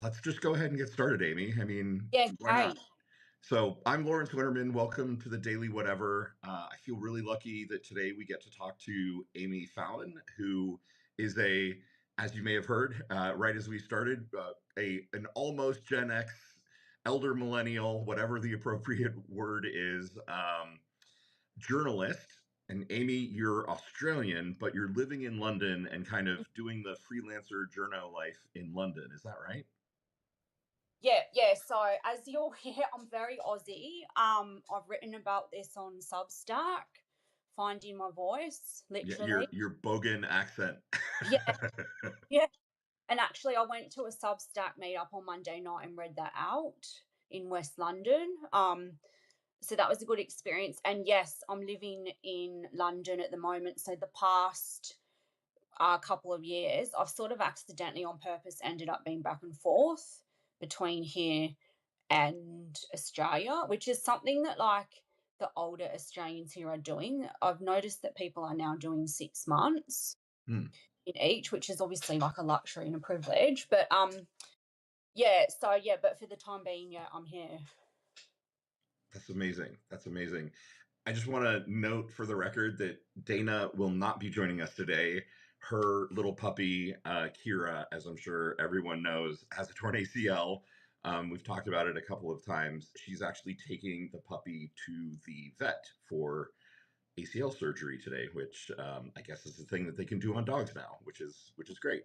Let's just go ahead and get started, Amy. I mean, Yeah, why not? great. So, I'm Lawrence Winterman. Welcome to the Daily Whatever. I feel really lucky that today we get to talk to Amy Fallon, who is as you may have heard, right as we started, an almost Gen X, elder millennial, whatever the appropriate word is, journalist. And Amy, you're Australian, but you're living in London and kind of doing the freelancer journo life in London. Is that right? Yeah. So as you'll hear, I'm very Aussie. I've written about this on Substack, finding my voice, Yeah, literally. your Bogan accent. Yeah, yeah. And actually, I went to a Substack meetup on Monday night and read that out in West London. So that was a good experience. And yes, I'm living in London at the moment. So the past couple of years, I've sort of accidentally on purpose ended up being back and forth between here and Australia, which is something that like the older Australians here are doing. I've noticed that people are now doing 6 months Hmm, in each, which is obviously like a luxury and a privilege. But yeah, so yeah, but for the time being, yeah, I'm here. that's amazing. That's amazing. I just want to note for the record that Dana will not be joining us today. Her little puppy, Kira, as I'm sure everyone knows, has a torn ACL. We've talked about it a couple of times. She's actually taking the puppy to the vet for ACL surgery today, which I guess is the thing that they can do on dogs now, which is great.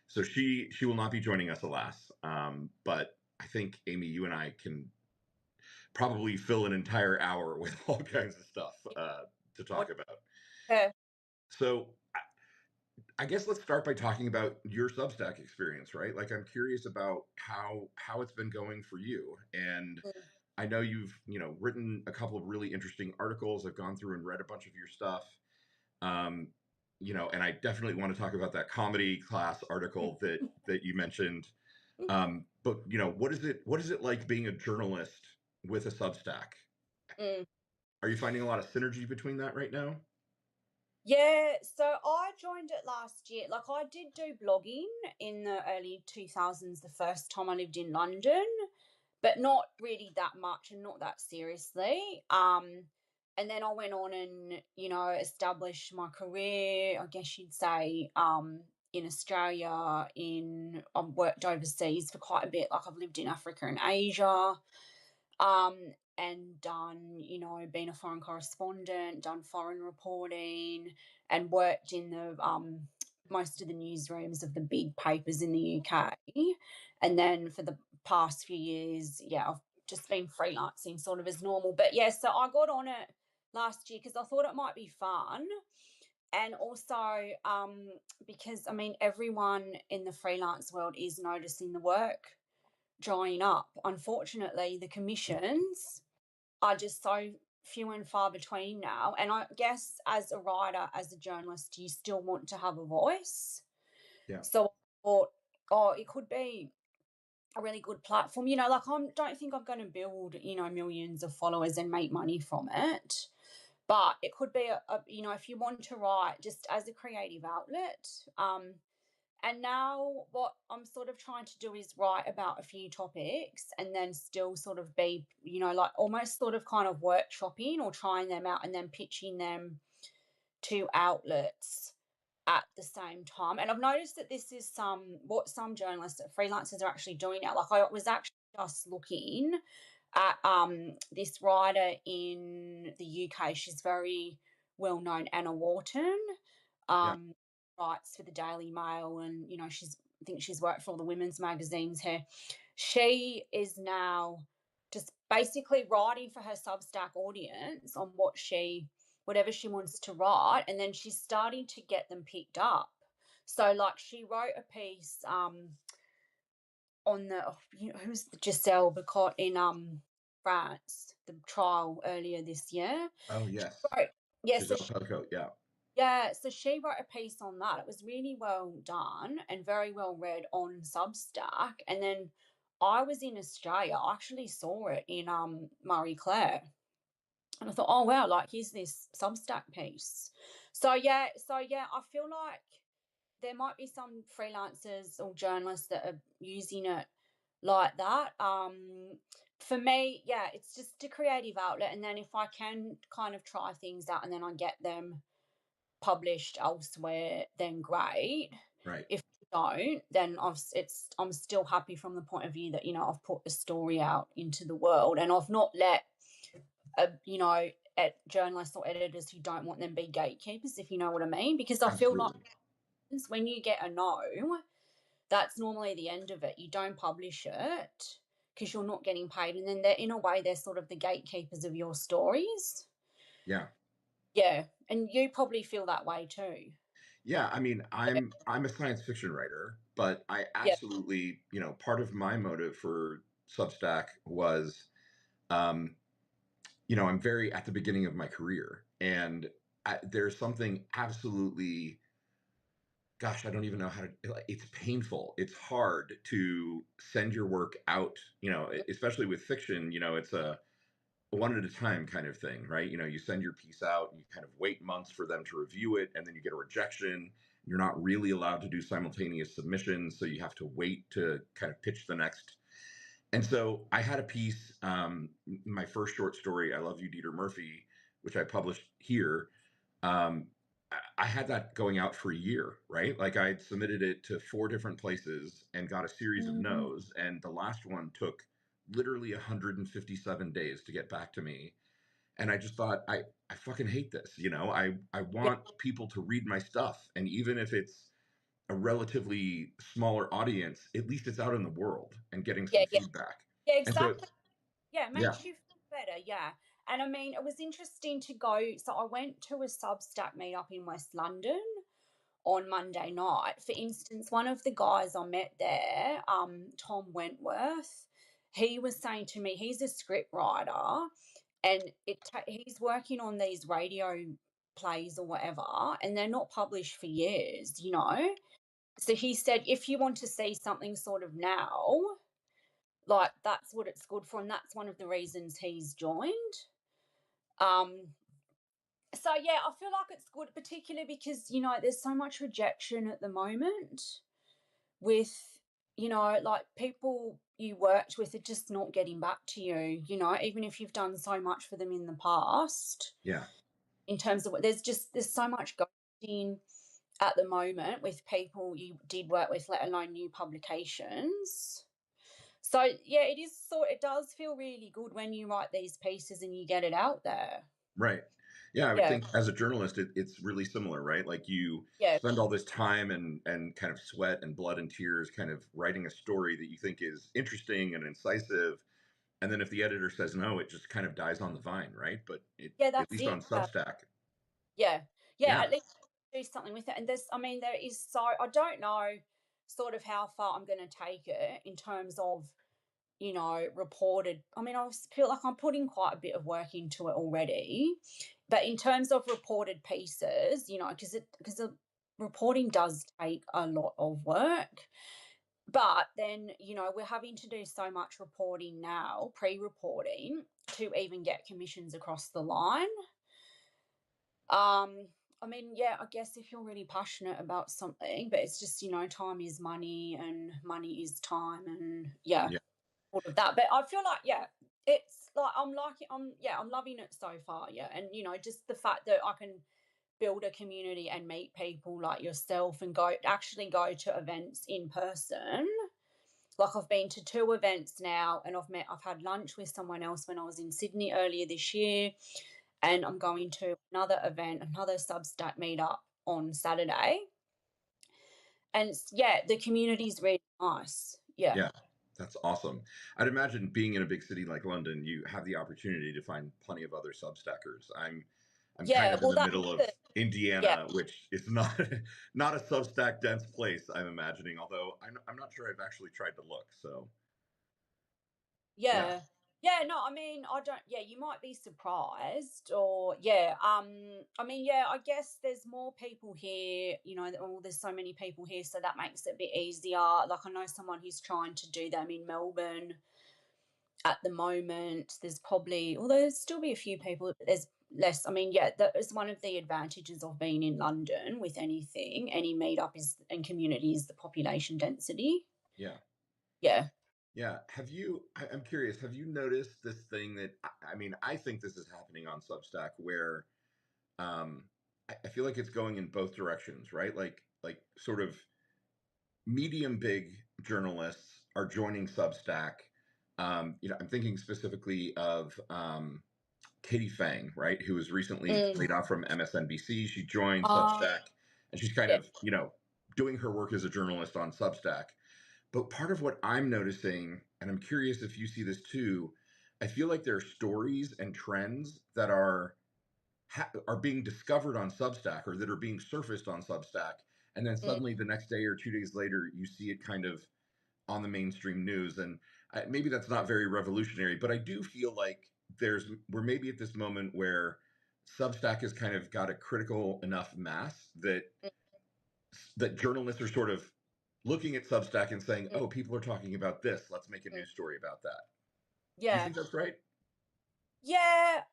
So she will not be joining us, alas. But I think Amy, you and I can probably fill an entire hour with all kinds of stuff to What? talk about. Yeah. So I guess let's start by talking about your Substack experience, right? Like I'm curious about how it's been going for you. And I know you've, written a couple of really interesting articles. I've gone through and read a bunch of your stuff. Um, and I definitely want to talk about that comedy class article that you mentioned. But what is it like being a journalist with a Substack? Mm. Are you finding a lot of synergy between that right now? Yeah, so I joined it last year. Like I did do blogging in the early 2000s the first time I lived in London, but not really that much and not that seriously. And then I went on and, established my career, I guess you'd say, in Australia, I've worked overseas for quite a bit. Like I've lived in Africa and Asia, and done, been a foreign correspondent, done foreign reporting, and worked in the most of the newsrooms of the big papers in the UK. And then for the past few years, yeah, I've just been freelancing sort of as normal. But yeah, so I got on it last year because I thought it might be fun. And also because I mean everyone in the freelance world is noticing the work drying up. Unfortunately, the commissions are just so few and far between now. And I guess as a writer, as a journalist, you still want to have a voice. Yeah. So I thought, oh, it could be a really good platform. Like I don't think I'm going to build, millions of followers and make money from it. But it could be if you want to write just as a creative outlet. And now what I'm sort of trying to do is write about a few topics and then still sort of be, like almost sort of kind of workshopping or trying them out and then pitching them to outlets at the same time. And I've noticed that this is what some journalists, freelancers are actually doing now. Like I was actually just looking at this writer in the UK. She's very well known, Anna Wharton. Yeah. Um, writes for the Daily Mail, and I think she's worked for all the women's magazines here. She is now just basically writing for her Substack audience on whatever she wants to write, and then she's starting to get them picked up. So like she wrote a piece on who's the Giselle Bicot in France, the trial earlier this year. Oh She yes. wrote, yeah, so Giselle Pelco. Yeah. yeah, so she wrote a piece on that. It was really well done and very well read on Substack. And then I was in Australia. I actually saw it in Marie Claire. And I thought, oh wow, like here's this Substack piece. So yeah, I feel like there might be some freelancers or journalists that are using it like that. For me, yeah, it's just a creative outlet, and then if I can kind of try things out and then I get them published elsewhere, then great. Right. If I don't, then I'm still happy from the point of view that I've put the story out into the world, and I've not let journalists or editors who don't want them be gatekeepers, if you know what I mean. Because I feel like Absolutely. when you get a no, that's normally the end of it. You don't publish it because you're not getting paid, and then in a way they're sort of the gatekeepers of your stories. Yeah. Yeah, and you probably feel that way too. Yeah, I mean, I'm a science fiction writer, but I Yeah. absolutely, part of my motive for Substack was, um, I'm very at the beginning of my career, and there's something absolutely, gosh, I don't even know how to. It's painful. It's hard to send your work out, especially with fiction. It's a one at a time kind of thing, right? You send your piece out and you kind of wait months for them to review it, and then you get a rejection. You're not really allowed to do simultaneous submissions, so you have to wait to kind of pitch the next. And so I had a piece, my first short story, "I Love You, Dieter Murphy," which I published here. I had that going out for a year, right? Like I'd submitted it to four different places and got a series of Mm, no's, and the last one took literally 157 days to get back to me. And I just thought, I fucking hate this. I yeah, want people to read my stuff, and even if it's a relatively smaller audience, at least it's out in the world and getting yeah, some yeah, feedback. yeah, And so, exactly. Yeah, it yeah, makes you feel better. Yeah, and I mean, it was interesting to go. So I went to a Substack meetup in West London on Monday night. For instance, one of the guys I met there, Tom Wentworth, he was saying to me, he's a script writer, and he's working on these radio plays or whatever, and they're not published for years. So he said, if you want to see something sort of now, like that's what it's good for, and that's one of the reasons he's joined. Um, so yeah, I feel like it's good, particularly because there's so much rejection at the moment with like people you worked with are just not getting back to you, even if you've done so much for them in the past. yeah, In terms of what there's so much ghosting at the moment with people you did work with, let alone new publications. So yeah, it does feel really good when you write these pieces and you get it out there. right. Yeah, I would Yeah, think as a journalist, it's really similar, right? Like you yeah, spend all this time and kind of sweat and blood and tears, kind of writing a story that you think is interesting and incisive, and then if the editor says no, it just kind of dies on the vine, right? But yeah, at that's least it. on Substack, Yeah. Yeah, yeah, at least do something with it. And there is I don't know sort of how far I'm gonna take it in terms of, reported. I mean, feel like I'm putting quite a bit of work into it already. But in terms of reported pieces, because the reporting does take a lot of work. But then, we're having to do so much reporting now, pre-reporting, to even get commissions across the line. Um, I mean, yeah, I guess if you're really passionate about something, but it's just, time is money and money is time and yeah, yeah, all of that. But I feel like, yeah, it's like I'm loving it so far, yeah. And just the fact that I can build a community and meet people like yourself and go to events in person. Like I've been to two events now and I've had lunch with someone else when I was in Sydney earlier this year, and I'm going to another event, another Substack meetup on Saturday. And yeah, the community's really nice. Yeah. yeah. That's awesome. I'd imagine being in a big city like London, you have the opportunity to find plenty of other Substackers. I'm kind Yeah, of in well the middle of yeah. Indiana, which is not not a Substack dense place. I'm imagining, although I'm not sure I've actually tried to look. So yeah, Yeah. Yeah, no, I mean, I don't yeah, you might be surprised or yeah, I mean, yeah, I guess there's more people here, there's so many people here, so that makes it a bit easier. Like I know someone who's trying to do them in Melbourne at the moment. There's probably although there's still be a few people, but there's less. I mean, yeah, that is one of the advantages of being in London with any meetup is and community is the population density. yeah. Yeah. Yeah. I'm curious, have you noticed this thing that, I mean, I think this is happening on Substack where um, I feel like it's going in both directions, right? Like sort of medium big journalists are joining Substack. I'm thinking specifically of Katie Fang, right, who was recently Mm. laid off from MSNBC. She joined Uh, Substack, and she's kind yeah. of, doing her work as a journalist on Substack. But part of what I'm noticing, and I'm curious if you see this too, I feel like there are stories and trends that are being discovered on Substack or that are being surfaced on Substack, and then Mm, suddenly the next day or 2 days later, you see it kind of on the mainstream news. And maybe that's not very revolutionary, but I do feel like we're maybe at this moment where Substack has kind of got a critical enough mass mm, that journalists are sort of looking at Substack and saying, mm, "Oh, people are talking about this. Let's make a mm. news story about that." Do you Yeah. think that's right? Yeah,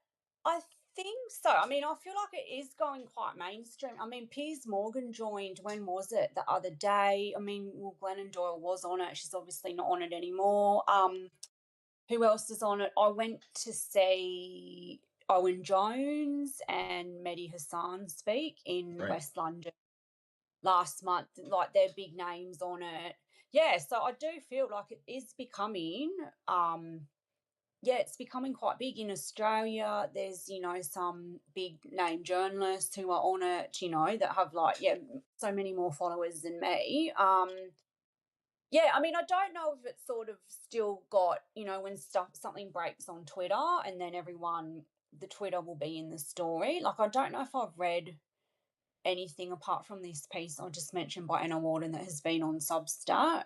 I think so. I mean, I feel like it is going quite mainstream. I mean, Piers Morgan joined, when was it? The other day. I mean, well, Glennon Doyle was on it. She's obviously not on it anymore. Who else is on it? I went to see Owen Jones and Mehdi Hassan speak in Right. West London last month. Like, they're big names on it. Yeah, so I do feel like it is becoming yeah, it's becoming quite big in Australia. There's, some big name journalists who are on it, that have, like, yeah, so many more followers than me. Yeah, I mean, I don't know if it's sort of still got, when something breaks on Twitter and then the Twitter will be in the story. Like, I don't know if I've read anything apart from this piece I just mentioned by Anna Warden that has been on Substack.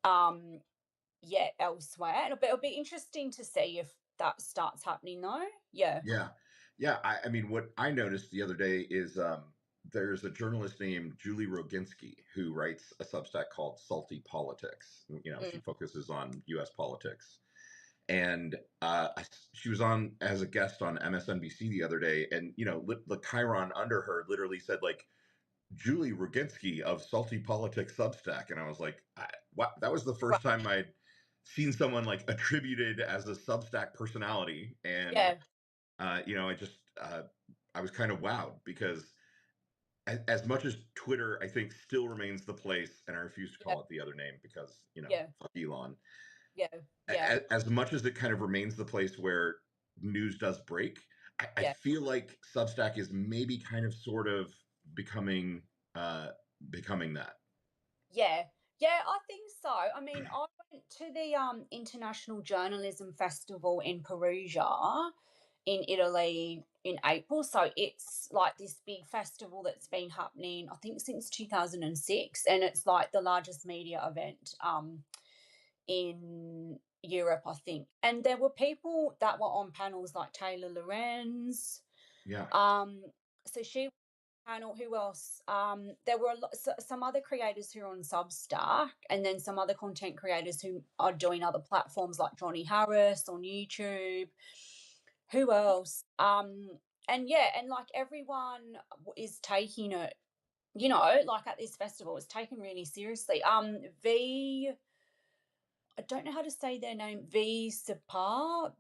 Um, yet elsewhere. It'll be interesting to see if that starts happening though. Yeah. Yeah. Yeah. I mean, what I noticed the other day is there's a journalist named Julie Roginski who writes a Substack called Salty Politics. She Mm, focuses on US politics. And she was on as a guest on MSNBC the other day. And, the Chiron under her literally said, like, Julie Roginski of Salty Politics Substack. And I was like, wow, that was the right. first time I'd seen someone like attributed as a Substack personality. And Yeah. I just I was kind of wowed because as much as Twitter, I think, still remains the place, and I refuse to Yeah. call it the other name because Yeah. fuck Elon. Yeah. Yeah. As much as it kind of remains the place where news does break, I Yeah. feel like Substack is maybe kind of sort of becoming uh, becoming that. Yeah. Yeah, I think so. I mean, I went to the International Journalism Festival in Perugia in Italy in April. So it's like this big festival that's been happening, I think, since 2006, and it's like the largest media event in Europe, I think. And there were people that were on panels like Taylor Lorenz. Yeah, Um, so she panel. Who else? There were some other creators who are on Substack, and then some other content creators who are doing other platforms like Johnny Harris on YouTube. Who else? And yeah, and like everyone is taking it, like at this festival, it's taken really seriously. I don't know how to say their name. V Sapar,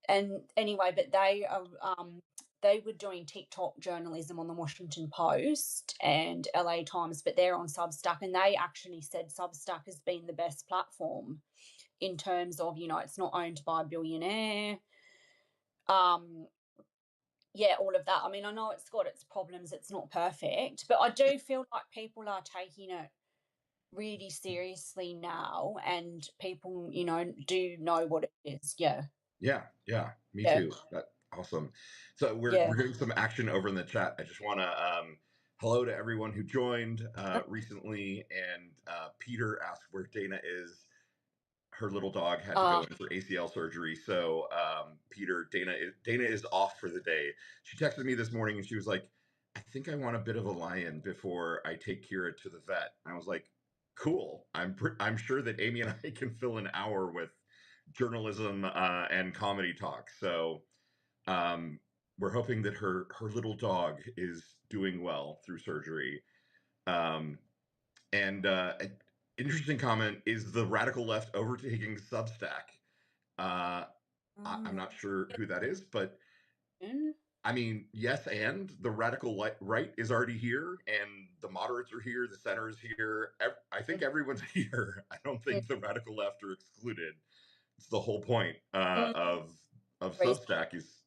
and anyway, but they were doing TikTok journalism on the Washington Post and LA Times, but they're on Substack, and they actually said Substack has been the best platform in terms of, it's not owned by a billionaire. Um, yeah, all of that. I mean, I know it's got its problems, it's not perfect, but I do feel like people are taking it really seriously now, and people, do know what it is. Yeah. yeah, yeah. Me Yeah. too. That awesome. So we're Yeah. getting some action over in the chat. I just want to hello to everyone who joined recently. And Peter asked where Dana is. Her little dog had to go Uh, in for ACL surgery. So, Peter, Dana is off for the day. She texted me this morning and she was like, "I think I want a bit of a lion before I take Kira to the vet." And I was like, "Cool. I'm sure that Amy and I can fill an hour with journalism and comedy talk." So, um, we're hoping that her little dog is doing well through surgery. Um, and interesting comment is the radical left overtaking Substack. Uh, I'm Oh, not sure yeah, who that is, but mm, I mean, yes, and the radical right is already here, and the moderates are here, the center is here. I think mm, everyone's here. I don't mm, think the radical left are excluded. It's the whole point mm, of reason. Substack is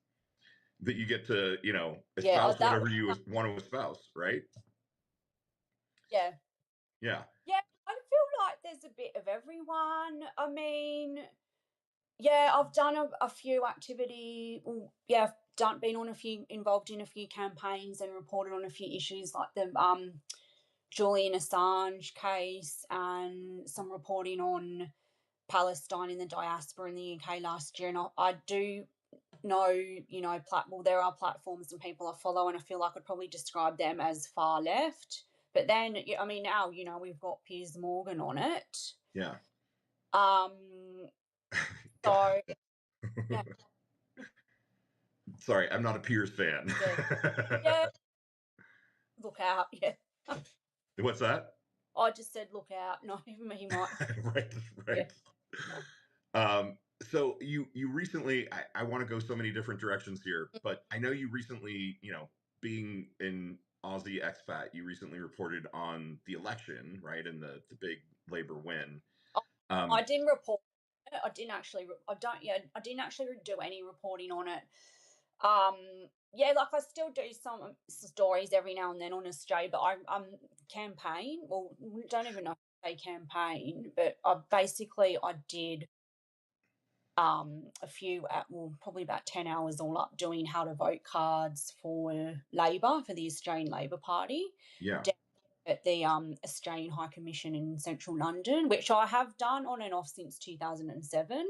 that you get to Yeah, espouse that whatever was you want to espouse, right? yeah. Yeah, Yeah, I feel like there's a bit of everyone. I mean, yeah, I've done a few yeah, I've been on a few, involved in a few campaigns and reported on a few issues like the Julian Assange case and some reporting on Palestine in the diaspora in the UK last year. And I do know, well, there are platforms and people I follow, and I feel like I'd probably describe them as far left. But then, yeah, I mean, now, we've got Piers Morgan on it. yeah. Um, God. so, yeah, Sorry, I'm not a Pierce fan. yeah, yeah, look out. Yeah. What's that? I just said, look out. No, he might. Right, Yeah. right. So you recently, I want to go so many different directions here, but I know you recently, being an Aussie expat, you recently reported on the election, right, and the big Labor win. I, I Um, didn't report it. I didn't actually, I don't, yeah, I didn't actually do any reporting on it. Yeah, like I still do some stories every now and then on Australia, but I campaign. Well, don't even know if I say campaign, but I did a few at, well, probably about 10 hours all up doing how to vote cards for Labor, for the Australian Labor Party, yeah, down at the Australian High Commission in central London, which I have done on and off since 2007.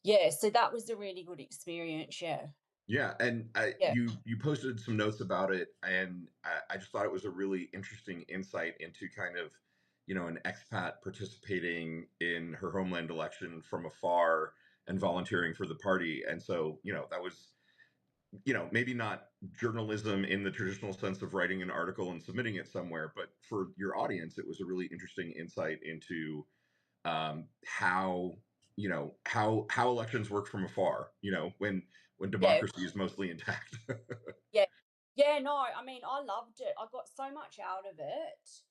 Yeah, so that was a really good experience. Yeah. yeah, and Yeah. you posted some notes about it, and I just thought it was a really interesting insight into kind of, an expat participating in her homeland election from afar and volunteering for the party, and so that was maybe not journalism in the traditional sense of writing an article and submitting it somewhere, but for your audience, it was a really interesting insight into how how elections work from afar. When Yeah. democracy is mostly intact. Yeah. Yeah, no, I mean, I loved it. I got so much out of it.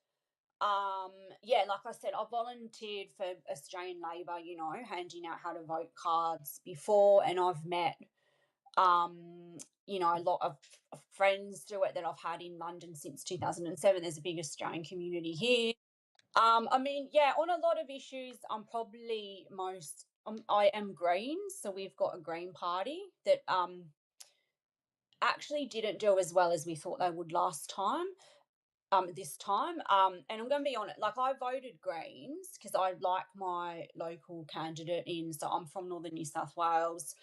Yeah, like I said, I volunteered for Australian Labor, handing out how to vote cards before, and I've met a lot of friends through it that I've had in London since 2007. There's a big Australian community here. I mean, yeah, on a lot of issues, I'm probably I am Green, so we've got a Green Party that actually didn't do as well as we thought they would last time. This time, and I'm going to be honest. Like, I voted Greens because I like my local candidate in. So I'm from Northern New South Wales.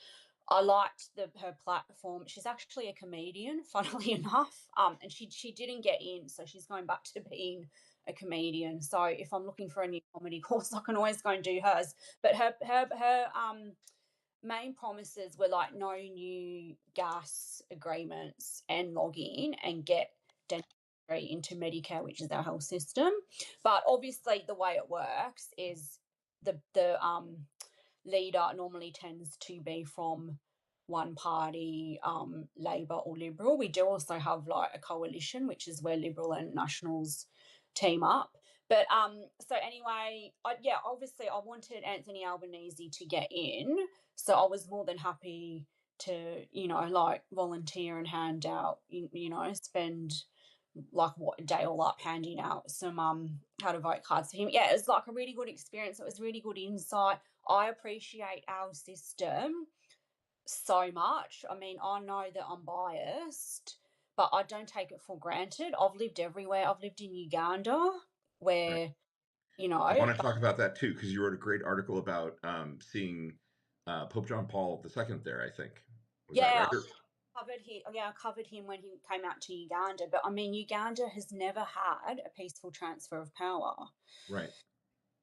I liked her platform. She's actually a comedian, funnily enough. And she didn't get in, so she's going back to being a comedian. So if I'm looking for a new comedy course, I can always go and do hers. But her main promises were like no new gas agreements and log in and get dentistry into Medicare, which is our health system. But obviously, the way it works is the leader normally tends to be from one party, Labor or Liberal. We do also have like a coalition, which is where Liberal and Nationals team up. But so anyway, yeah, obviously I wanted Anthony Albanese to get in, so I was more than happy to, like volunteer and hand out, spend like what a day all up handing out some how to vote cards for him. Yeah, it was like a really good experience. It was really good insight. I appreciate our system so much. I mean, I know that I'm biased, but I don't take it for granted. I've lived everywhere. I've lived in Uganda Right. where, I want to but talk about that too because you wrote a great article about seeing Pope John Paul II there. I think was that yeah, right? I covered him when he came out to Uganda. But I mean, Uganda has never had a peaceful transfer of power, Right.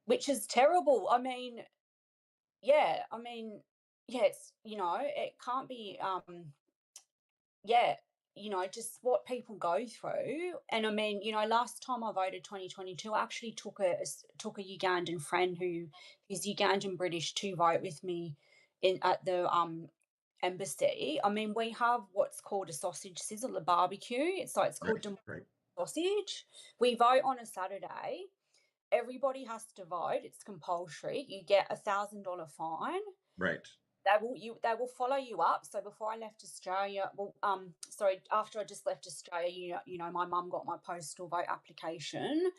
which is terrible. I mean, yeah, yeah, it can't be, yeah. just what people go through. And I mean, last time I voted 2022, I actually took a Ugandan friend who is Ugandan British to vote with me in at the embassy. I mean, we have what's called a sausage sizzle, a barbecue. It's called Right. Right. sausage. We vote on a Saturday. Everybody has to vote. It's compulsory. You get $1,000 fine. Right. They will follow you up. So before I left Australia, well, sorry, after I just left Australia, my mum got my postal vote application,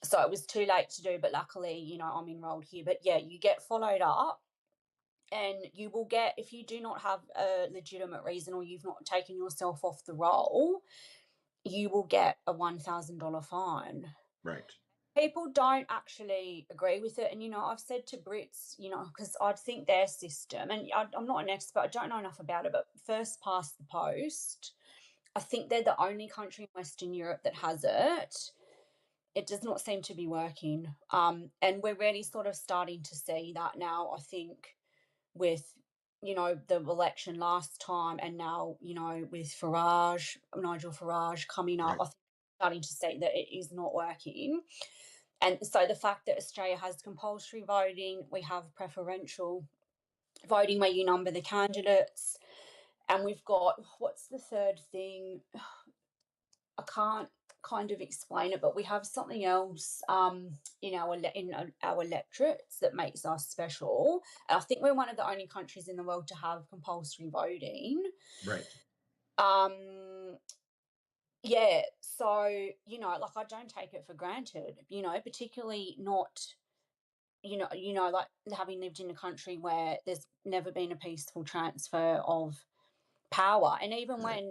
so it was too late to do. But luckily, I'm enrolled here. But yeah, you get followed up, and you will get, if you do not have a legitimate reason or you've not taken yourself off the roll, you will get a $1,000 fine. Right. People don't actually agree with it. And, I've said to Brits, because I think their system, and I'm not an expert, I don't know enough about it, but first past the post, I think they're the only country in Western Europe that has it. It does not seem to be working. And we're really sort of starting to see that now, I think, with, the election last time, and now, with Nigel Farage coming up, Right. I think starting to see that it is not working. And so the fact that Australia has compulsory voting, we have preferential voting where you number the candidates, and we've got, what's the third thing? I can't kind of explain it, but we have something else in our electorates that makes us special. And I think we're one of the only countries in the world to have compulsory voting. Right. Um, yeah, so like I don't take it for granted. Particularly not like having lived in a country where there's never been a peaceful transfer of power. And even Right. when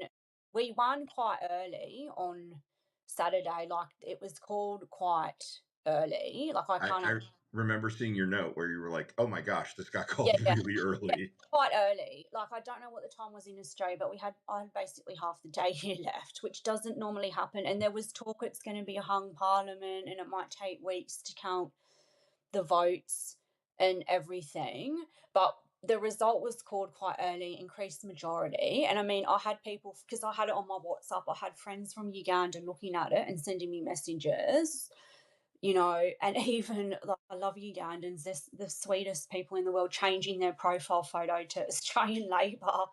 we won quite early on Saturday, like it was called quite early. Like I can't I actually, remember seeing your note where you were like, "Oh my gosh, this got yeah, called yeah, really yeah, early." quite early. Like I don't know what the time was in Australia, but I had basically half the day here left, which doesn't normally happen. And there was talk it's going to be a hung parliament and it might take weeks to count the votes and everything. But the result was called quite early, increased majority. And I mean, I had people, because I had it on my WhatsApp, I had friends from Uganda looking at it and sending me messages, and even like I love Ugandans, they're the sweetest people in the world, changing their profile photo to Australian Labor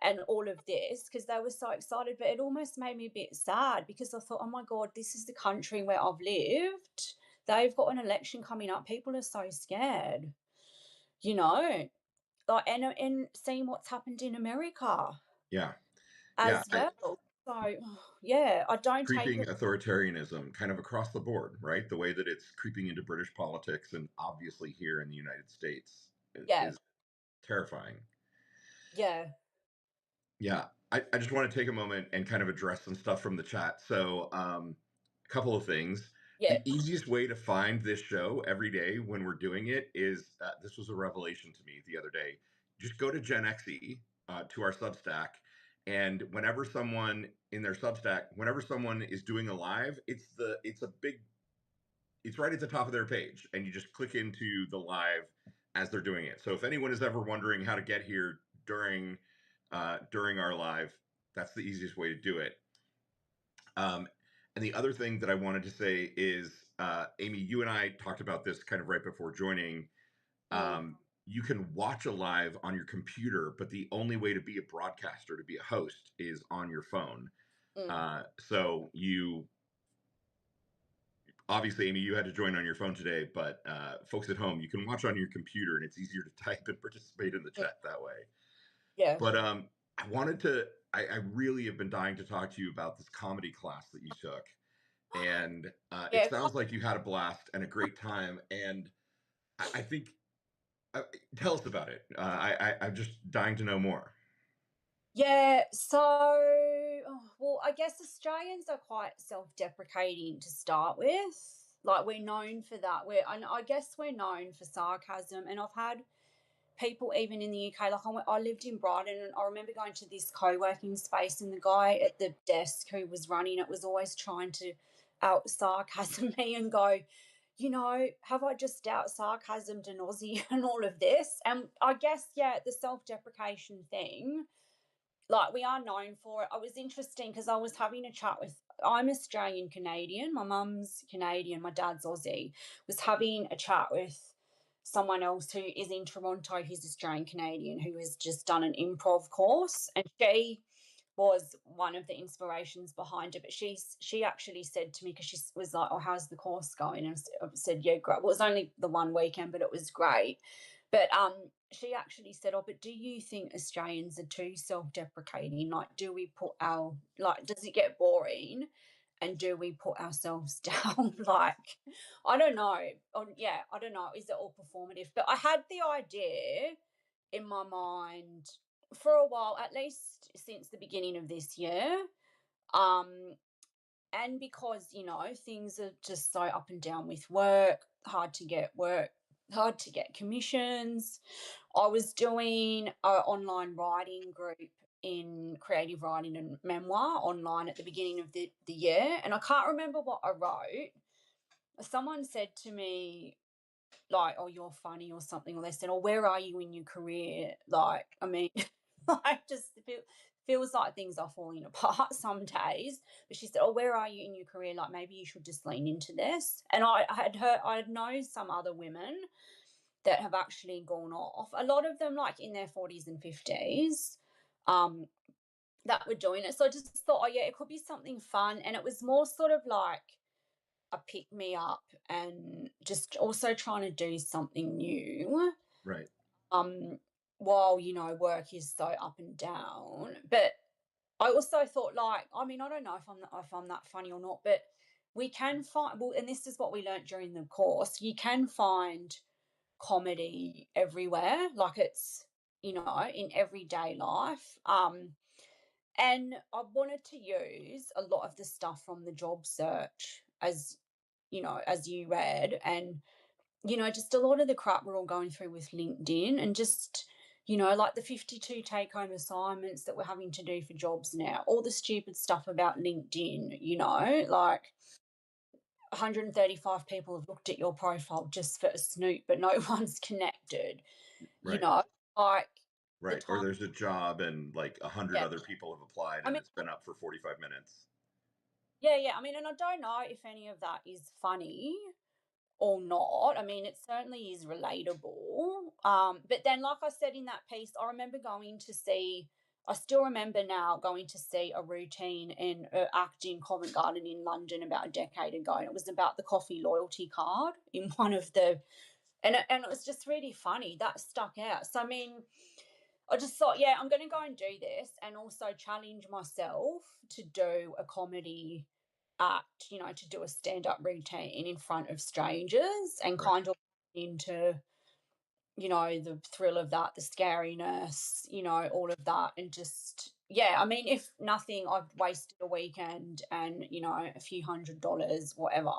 and all of this because they were so excited. But it almost made me a bit sad because I thought, oh my God, this is the country where I've lived. They've got an election coming up. People are so scared, you know, like, and seeing what's happened in America Yeah. Yeah. as well. So, yeah, I don't take Creeping it. authoritarianism kind of across the board, right? The way that it's creeping into British politics and obviously here in the United States Yeah, is terrifying. yeah, Yeah, I just want to take a moment and kind of address some stuff from the chat. So, a couple of things. yeah. The easiest way to find this show every day when we're doing it is this was a revelation to me the other day. Just go to Gen Xe to our Substack, and whenever someone is doing a live, it's right at the top of their page, and you just click into the live as they're doing it. So if anyone is ever wondering how to get here during our live, that's the easiest way to do it. And the other thing that I wanted to say is, Amy, you and I talked about this kind of right before joining. Mm, You can watch a live on your computer, but the only way to be a broadcaster, to be a host, is on your phone. mm. So you obviously, Amy, you had to join on your phone today, but folks at home, you can watch on your computer, and it's easier to type and participate in the Mm. chat that way. Yeah. But I really have been dying to talk to you about this comedy class that you took, and it Yeah. sounds like you had a blast and a great time. And I think tell us about it. I'm just dying to know more. Yeah, so, well, I guess Australians are quite self-deprecating to start with. Like, we're known for that. And I guess we're known for sarcasm. And I've had people even in the UK, like I lived in Brighton, and I remember going to this co-working space, and the guy at the desk who was running it was always trying to out sarcasm me and go, have I just out sarcasmed an Aussie and all of this? And I guess, yeah, the self-deprecation thing, like, we are known for it. I was interesting because I was having a chat with, I'm Australian Canadian, my mum's Canadian, my dad's Aussie. Was having a chat with someone else who is in Toronto, who's Australian Canadian, who has just done an improv course, and she was one of the inspirations behind it. But she actually said to me, because she was like, "Oh, how's the course going?" And I said, "Yeah, great." Well, it was only the one weekend, but it was great. But she actually said, "Oh, but do you think Australians are too self-deprecating? Like, do we put our, like, does it get boring? And do we put ourselves down? Like, I don't know. Yeah, I don't know. Is it all performative?" But I had the idea in my mind for a while, at least since the beginning of this year. Um, and because, things are just so up and down with work, hard to get commissions. I was doing an online writing group in creative writing and memoir online at the beginning of the year. And I can't remember what I wrote. Someone said to me, like, "Oh, you're funny," or something, or they said, "Oh, where are you in your career?" Like, I mean, like, just feels like things are falling apart some days. But she said, "Oh, where are you in your career? Like, maybe you should just lean into this." And I had known some other women that have actually gone off. A lot of them, like in their 40s and 50s, um, that were doing it. So I just thought, oh yeah, it could be something fun, and it was more sort of like a pick me up, and just also trying to do something new, Right. um while work is so up and down. But I also thought, like, I mean, I don't know if I'm that funny or not, but we can find, well, and this is what we learnt during the course, you can find comedy everywhere, like it's, in everyday life. And I wanted to use a lot of the stuff from the job search, as you read, and just a lot of the crap we're all going through with LinkedIn, and just, like the 52 take home assignments that we're having to do for jobs now, all the stupid stuff about LinkedIn, like 135 people have looked at your profile just for a snoop, but no one's connected, you Right. know, like the Right. Or time. there's a job and like 100 Yeah. other people have applied I and mean, it's been up for 45 minutes. yeah, yeah. I mean, and I don't know if any of that is funny or not. I mean, it certainly is relatable. But then, like I said in that piece, I still remember now going to see a routine in act in Covent Garden in London about a decade ago. And it was about the coffee loyalty card in one of the, and it was just really funny. That stuck out. So, I mean, I just thought, yeah, I'm going to go and do this, and also challenge myself to do a comedy act, to do a stand up routine in front of strangers, and Right. kind of into, the thrill of that, the scariness, all of that. And just, yeah, I mean, if nothing, I've wasted a weekend and, a few $100, whatever.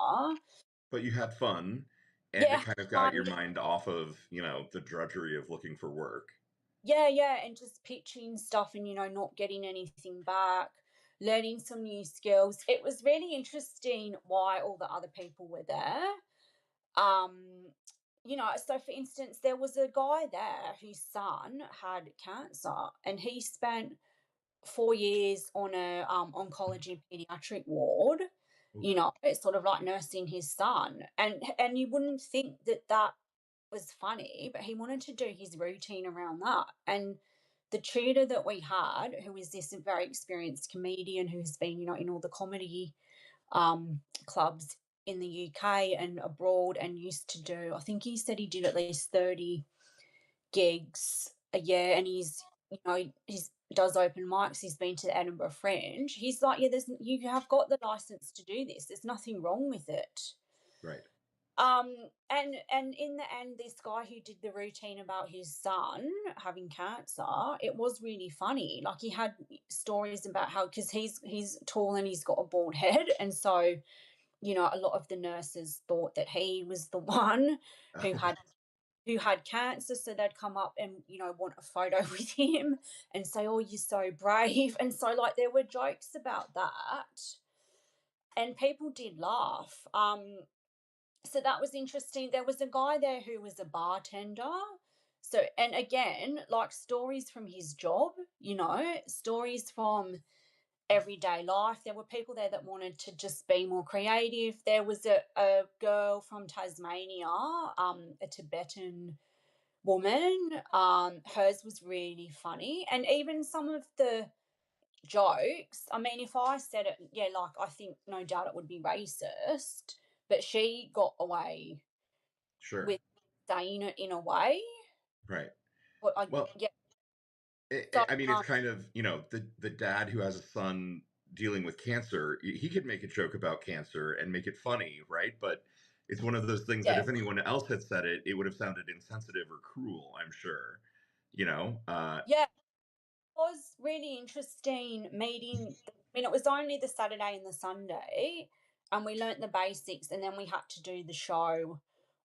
But you had fun and it Yeah, kind of got fun. your mind off of, the drudgery of looking for work. Yeah, yeah, and just pitching stuff and, not getting anything back, learning some new skills. It was really interesting why all the other people were there. Um, so for instance, there was a guy there whose son had cancer, and he spent 4 years on a oncology pediatric ward. Oof. It's sort of like nursing his son, and you wouldn't think that that was funny, but he wanted to do his routine around that. And the tutor that we had, who is this very experienced comedian who's been, in all the comedy clubs in the UK and abroad, and used to do, I think he said he did at least 30 gigs a year, and he's does open mics. He's been to the Edinburgh Fringe. He's like, yeah, you have got the license to do this. There's nothing wrong with it. Right. And in the end, this guy who did the routine about his son having cancer, it was really funny. Like, he had stories about how, because he's tall and he's got a bald head, and so, a lot of the nurses thought that he was the one who Oh, had who had cancer, so they'd come up and, want a photo with him and say, "Oh, you're so brave." And so, like, there were jokes about that, and people did laugh. So that was interesting. There was a guy there who was a bartender, So, and again, like stories from his job, stories from everyday life. There were people there that wanted to just be more creative. There was a girl from Tasmania, a Tibetan woman. Hers was really funny. And even some of the jokes, I mean, if I said it, yeah, like I think no doubt it would be racist, but she got away Sure. with saying it in a way. Right. But Well, yeah, so I mean, it's kind of, the dad who has a son dealing with cancer. He could make a joke about cancer and make it funny, right? But it's one of those things that yeah, if anyone else had said it, it would have sounded insensitive or cruel, I'm sure. You know? yeah, it was really interesting meeting. I mean, it was only the Saturday and the Sunday, and we learnt the basics, and then we had to do the show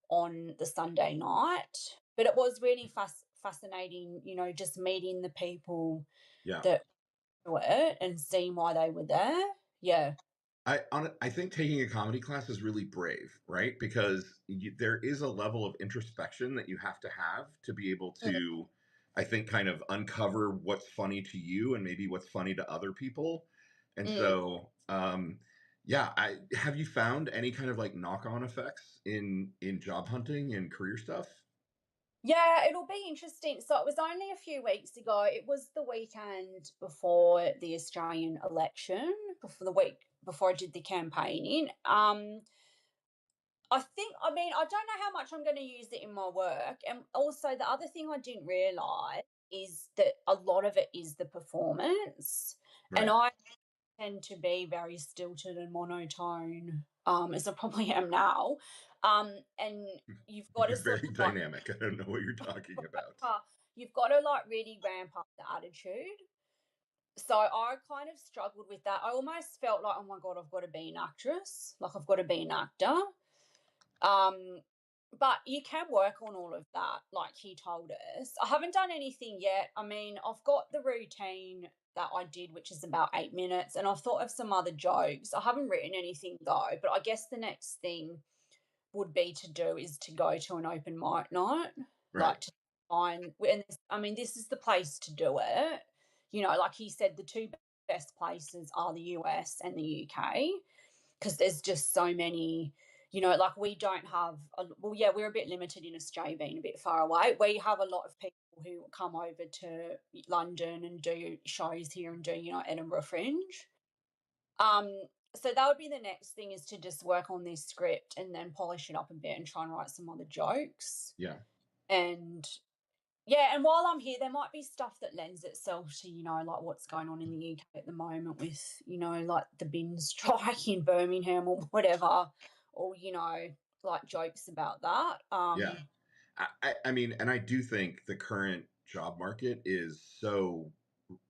on the Sunday night. But it was really fascinating, just meeting the people Yeah. that do it and seeing why they were there. Yeah. I think taking a comedy class is really brave, right? Because there is a level of introspection that you have to be able Mm, to, I think, kind of uncover what's funny to you and maybe what's funny to other people. And mm. so, yeah, have you found any kind of like knock-on effects in job hunting and career stuff? Yeah, it'll be interesting. So it was only a few weeks ago. It was the weekend before the Australian election, before the week before I did the campaigning. I mean, I don't know how much I'm going to use it in my work. And also, the other thing I didn't realize is that a lot of it is the performance. And Right. I tend to be very stilted and monotone, as I probably am now. And you've got to You're sort very of like, dynamic. I don't know what you're talking about. you've got to like really ramp up the attitude. So I kind of struggled with that. I almost felt like, oh my God, I've got to be an actress. Like I've got to be an actor. Um, but you can work on all of that, like he told us. I haven't done anything yet. I mean, I've got the routine that I did, which is about 8 minutes, and I've thought of some other jokes. I haven't written anything though, but I guess the next thing would be to do is to go to an open mic night, Right. like to find, and I mean, this is the place to do it. Like he said, the two best places are the US and the UK because there's just so many. Like we don't have, well, yeah, we're a bit limited in Australia being a bit far away. We have a lot of people who come over to London and do shows here and do, Edinburgh Fringe. Um, so that would be the next thing is to just work on this script and then polish it up a bit and try and write some other jokes. Yeah. And yeah, and while I'm here, there might be stuff that lends itself to, like what's going on in the UK at the moment with, like the bin strike in Birmingham or whatever, or, like jokes about that. Yeah. I mean, and I do think the current job market is so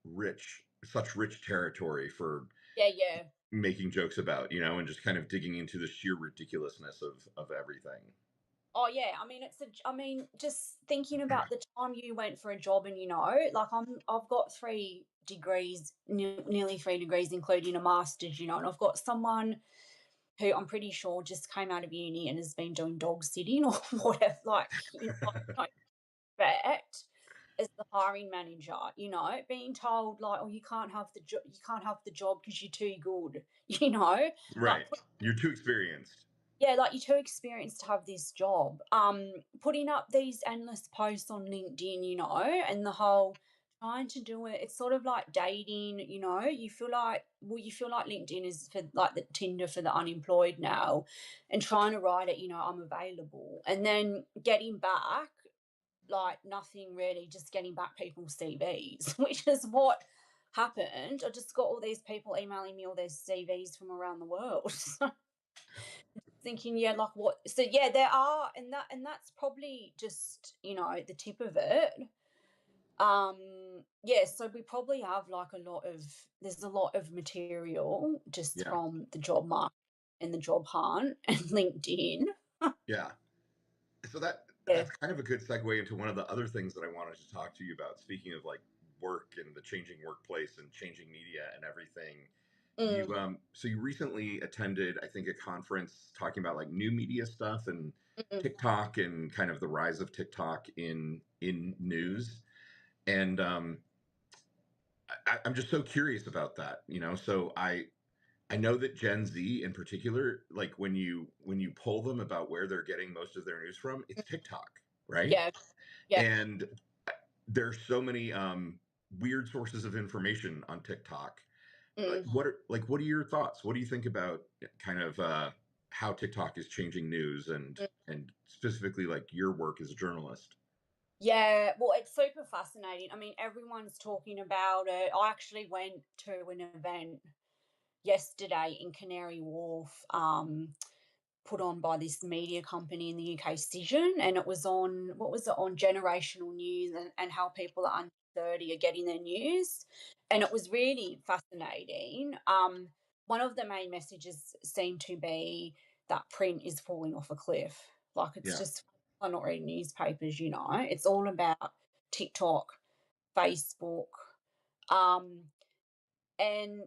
rich, such rich territory for Yeah, yeah. making jokes about, and just kind of digging into the sheer ridiculousness of everything. Oh yeah, I mean I mean just thinking about the time you went for a job and like I've got 3 degrees, nearly 3 degrees including a master's, and I've got someone who I'm pretty sure just came out of uni and has been doing dog sitting or whatever, like, I don't expect as the hiring manager, being told like, "Oh, you can't have the job because 'cause you're too good," like Right. You're too experienced. yeah, like you're too experienced to have this job. Putting up these endless posts on LinkedIn, and the whole trying to do it. It's sort of like dating, you feel like LinkedIn is for like the Tinder for the unemployed now, and trying to write it, I'm available, and then getting back like nothing really, just getting back people's CVs, which is what happened. I just got all these people emailing me all their CVs from around the world. Thinking, yeah, like what, so yeah, there are, and that's probably just, the tip of it. Yeah, so we probably have like there's a lot of material just Yeah. from the job market and the job hunt and LinkedIn. Yeah. So Yeah. that's kind of a good segue into one of the other things that I wanted to talk to you about. Speaking of like work and the changing workplace and changing media and everything, Mm, so you recently attended, I think, a conference talking about like new media stuff and Mm. TikTok and kind of the rise of TikTok in news. And I'm just so curious about that, you know. So I know that Gen Z in particular, like when you poll them about where they're getting most of their news from, it's TikTok, right? Yeah, yeah. And there's so many weird sources of information on TikTok. Mm. What are your thoughts? What do you think about kind of how TikTok is changing news and specifically like your work as a journalist? Yeah, well, it's super fascinating. I mean, everyone's talking about it. I actually went to an event yesterday in Canary Wharf, put on by this media company in the UK, Cision, and it was on, what was it, on generational news and how people are under 30 are getting their news. And it was really fascinating. One of the main messages seemed to be that print is falling off a cliff. Like it's Yeah, just, I'm not reading newspapers, it's all about TikTok, Facebook. Um, and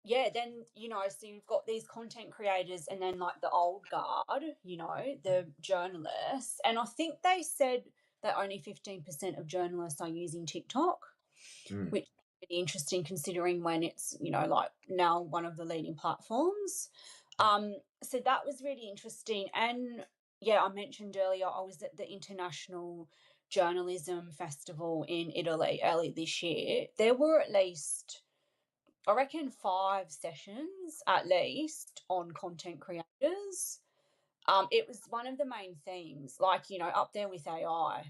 yeah, then so you've got these content creators and then like the old guard, the journalists. And I think they said that only 15% of journalists are using TikTok, mm, which is really interesting considering when it's, like now one of the leading platforms. So that was really interesting. And yeah, I mentioned earlier I was at the International Journalism Festival in Italy early this year. There were at least, I reckon, 5 sessions at least on content creators. It was one of the main themes, like, up there with AI,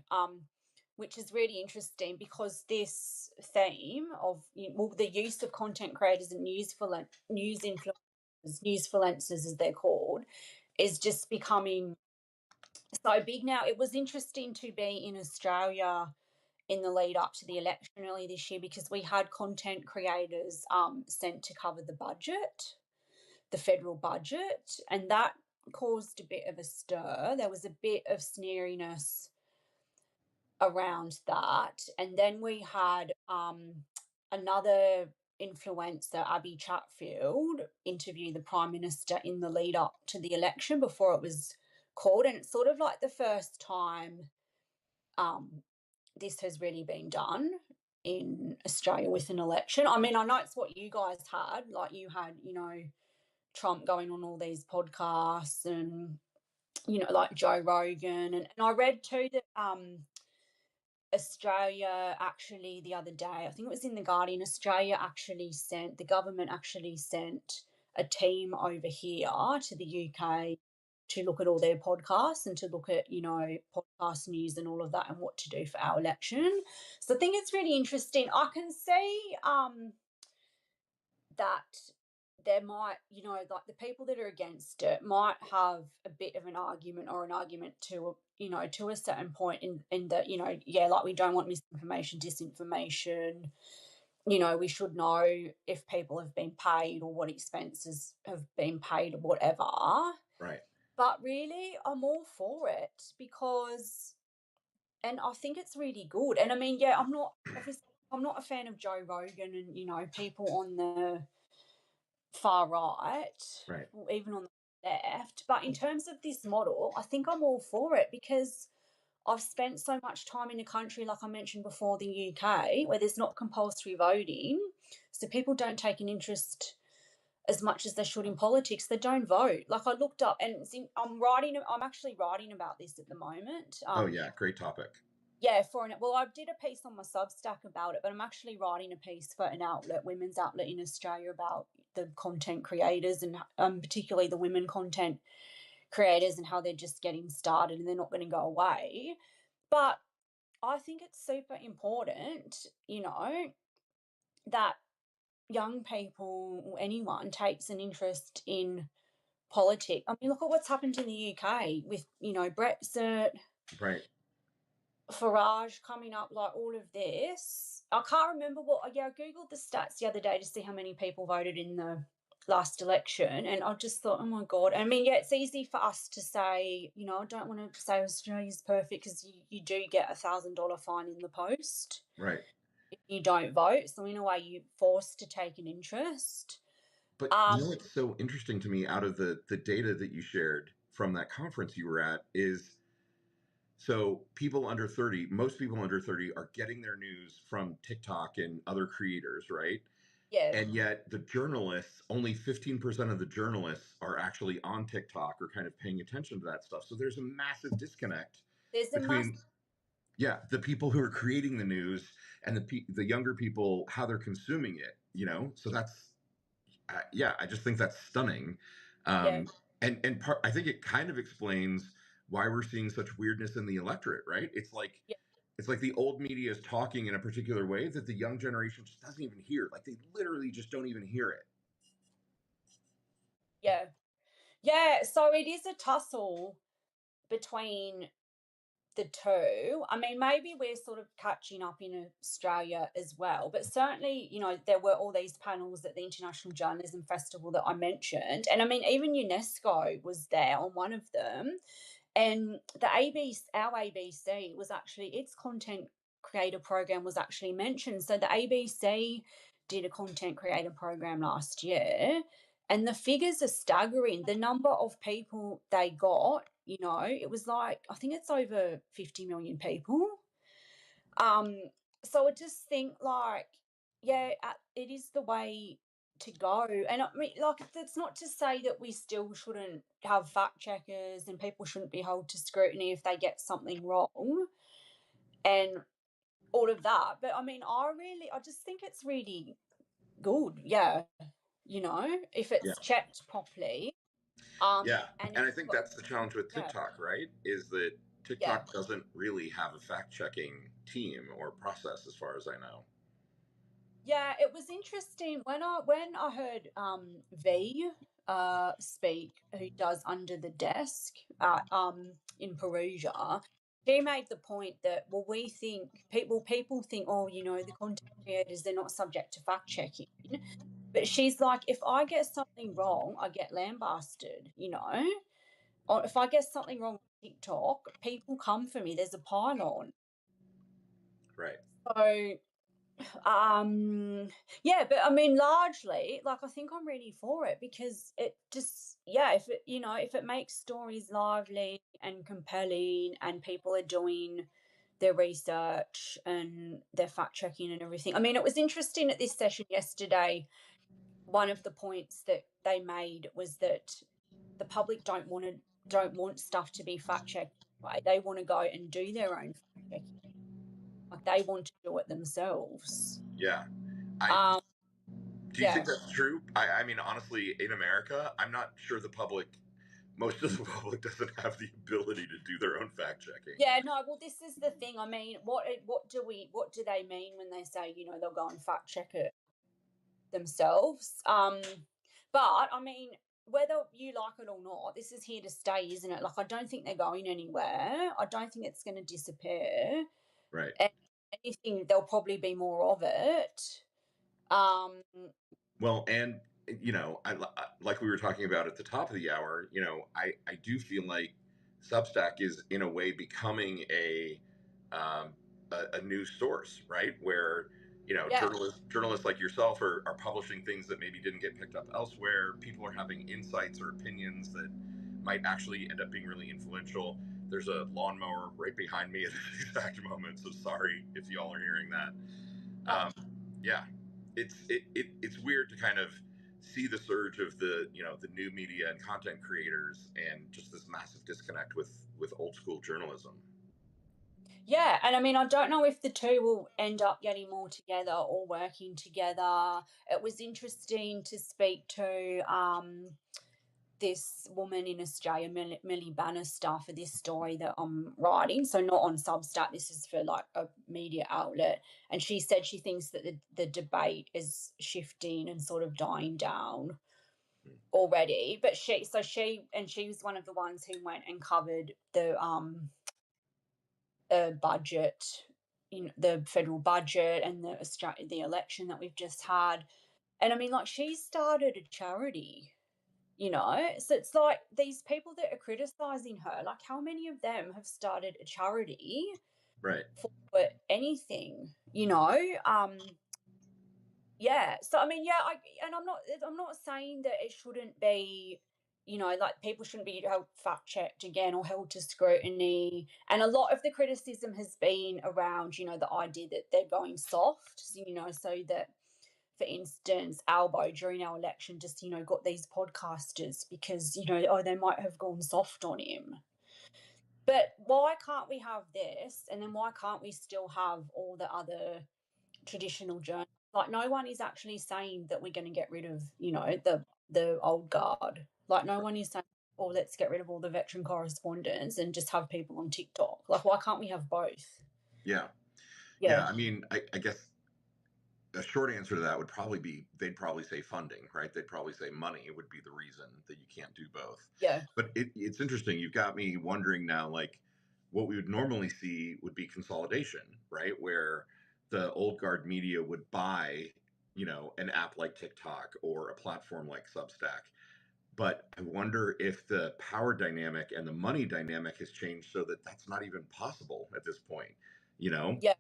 which is really interesting because this theme of, well, the use of content creators and news influencers, newsfluencers as they're called, is just becoming so big now. It was interesting to be in Australia in the lead up to the election early this year because we had content creators sent to cover the budget, the federal budget, and that caused a bit of a stir. There was a bit of sneeriness around that. And then we had another influencer, Abby Chatfield, interview the Prime Minister in the lead up to the election before it was called. And it's sort of like the first time um, this has really been done in Australia with an election. I mean, I know it's what you guys had, like you had, Trump going on all these podcasts and, like Joe Rogan. And I read too that Australia actually the other day, I think it was in The Guardian, the government actually sent a team over here to the UK to look at all their podcasts and to look at, podcast news and all of that and what to do for our election. So I think it's really interesting. I can see that there might, like the people that are against it might have a bit of an argument or an argument to, to a certain point in that, yeah, like we don't want misinformation, disinformation. We should know if people have been paid or what expenses have been paid or whatever. right. But really, I'm all for it because, and I think it's really good. And I mean, yeah, I'm not a fan of Joe Rogan and, people on the far right, Right. or even on the left. But in terms of this model, I think I'm all for it because I've spent so much time in a country, like I mentioned before, the UK, where there's not compulsory voting. So people don't take an interest as much as they should in politics. They don't vote. Like I looked up and I'm actually writing about this at the moment. Oh yeah, great topic. Yeah, well, I did a piece on my Substack about it, but I'm actually writing a piece for an outlet, women's outlet in Australia, about the content creators and particularly the women content creators and how they're just getting started and they're not going to go away. But I think it's super important, that young people or anyone takes an interest in politics. I mean, look at what's happened in the UK with, Brexit, Right. Farage coming up, like all of this. I can't remember yeah, I Googled the stats the other day to see how many people voted in the last election. And I just thought, oh my God. I mean, yeah, it's easy for us to say, I don't want to say Australia's perfect because you do get $1,000 fine in the post Right. if you don't vote. So in a way, you're forced to take an interest. But you Um, know what's so interesting to me out of the data that you shared from that conference you were at is, so people under 30, most people under 30 are getting their news from TikTok and other creators, right? Yeah. And yet the journalists, only 15% of the journalists are actually on TikTok or kind of paying attention to that stuff. So there's a massive disconnect There's a mass. between, yeah, the people who are creating the news and the younger people, how they're consuming it, you know? So that's, yeah, I just think that's stunning. Yeah. Um, and I think it kind of explains why we're seeing such weirdness in the electorate, right? Yeah. It's like the old media is talking in a particular way that the young generation just doesn't even hear. Like they literally just don't even hear it. Yeah. Yeah. So it is a tussle between the two. I mean, maybe we're sort of catching up in Australia as well, but certainly, there were all these panels at the International Journalism Festival that I mentioned. And I mean, even UNESCO was there on one of them. And the ABC, our ABC was actually, its content creator program was actually mentioned. So the ABC did a content creator program last year, and the figures are staggering. The number of people they got, it was like, I think it's over 50 million people. Um, so I just think like, yeah, it is the way to go. And I mean, like, that's not to say that we still shouldn't have fact checkers and people shouldn't be held to scrutiny if they get something wrong and all of that. But I mean, I just think it's really good. Yeah. If Yeah. it's checked properly. Yeah. And if And I you've think got, that's the challenge with yeah, TikTok, right? Is that yeah. TikTok doesn't really have a fact checking team or process, as far as I know. Yeah, it was interesting when I heard V speak, who does Under the Desk in Perugia. She made the point that, well, we think people think, oh, the content creators, they're not subject to fact checking. But she's like, if I get something wrong, I get lambasted. Or if I get something wrong on TikTok, people come for me. There's a pile. Right. So yeah, but I mean, largely, like, I think I'm ready for it because it just, yeah, if it makes stories lively and compelling and people are doing their research and their fact checking and everything. I mean, it was interesting at this session yesterday. One of the points that they made was that the public don't want stuff to be fact checked. Right? They want to go and do their own fact checking. Like, they want to do it themselves. Yeah. I Um, Do you think yeah. that's true? I mean, honestly, in America, I'm not sure most of the public doesn't have the ability to do their own fact checking. Yeah, no, well, this is the thing. I mean, what do they mean when they say, they'll go and fact check it themselves? But I mean, whether you like it or not, this is here to stay, isn't it? Like, I don't think they're going anywhere. I don't think it's going to disappear. Right. And anything, there'll probably be more of it. Um, Well, and like we were talking about at the top of the hour, I do feel like Substack is in a way becoming um, a news source, right? Where yeah, journalists like yourself are publishing things that maybe didn't get picked up elsewhere. People are having insights or opinions that might actually end up being really influential. There's a lawnmower right behind me at this exact moment, so sorry if y'all are hearing that. uh, um, yeah, it's weird to kind of see the surge of the new media and content creators and just this massive disconnect with old school journalism. yeah. And I mean, I don't know if the two will end up getting more together or working together. It was interesting to speak to this woman in Australia, Millie Bannister, for this story that I'm writing. So not on Substack. This is for like a media outlet. And she said she thinks that the debate is shifting and sort of dying down already. But she was one of the ones who went and covered the budget, the federal budget and the election that we've just had. And I mean, like, she started a charity. So it's like these people that are criticizing her, like, how many of them have started a charity Right. for anything? Yeah. So I mean, yeah, I'm not saying that it shouldn't be like people shouldn't be held fact checked again or held to scrutiny. And a lot of the criticism has been around, the idea that they're going soft, so that, for instance, Albo during our election just, got these podcasters because, oh, they might have gone soft on him. But why can't we have this? And then why can't we still have all the other traditional journalists? Like, no one is actually saying that we're going to get rid of, the old guard. Like, no one is saying, oh, let's get rid of all the veteran correspondents and just have people on TikTok. Like, why can't we have both? Yeah. Yeah. Yeah. I mean, I guess a short answer to that would probably be they'd probably say funding, right? They'd probably say money would be the reason that you can't do both. Yeah. But it's interesting. You've got me wondering now, like, what we would normally see would be consolidation, right? Where the old guard media would buy, an app like TikTok or a platform like Substack. But I wonder if the power dynamic and the money dynamic has changed so that that's not even possible at this point. You know, Yeah.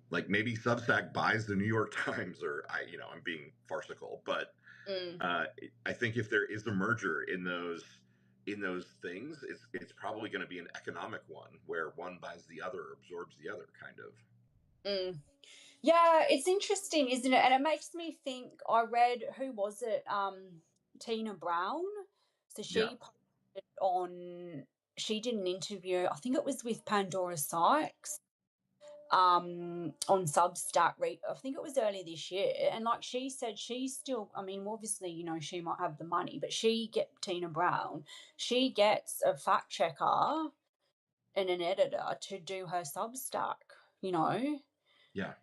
like maybe Substack buys the New York Times, or I'm being farcical, but Mm, uh, I think if there is a merger in those things, it's probably going to be an economic one where one buys the other, absorbs the other, kind of. mm. Yeah, it's interesting, isn't it? And it makes me think, I read, who was it? Tina Brown. So Yeah, she did an interview, I think it was with Pandora Sykes, on Substack. I think it was early this year, and like she said, she's still. I mean, obviously, she might have the money, but Tina Brown, she gets a fact checker and an editor to do her Substack. You know, yeah,